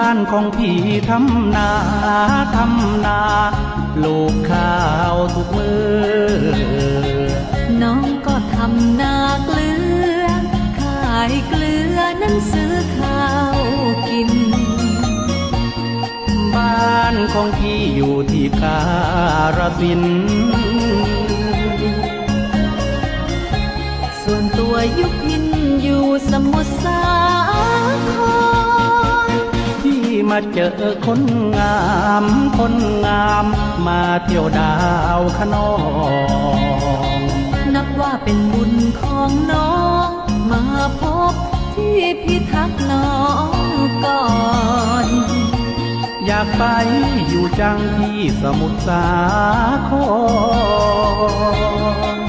านของพี่ทำนาลูกข้าวทุกมือน้องก็ทำนาเกลือขายเกลือนั้นซื้อข้าวกินบ้านของพี่อยู่ที่การสินธุ์ส่วนตัวยุพินอยู่สมุทรสาครที่มาเจอคนงามมาเที่ยวดาวคะนองนับว่าเป็นบุญของน้องมาพบที่พิทักษ์น้องก่อนอยากไปอยู่จังที่สมุทรสาคร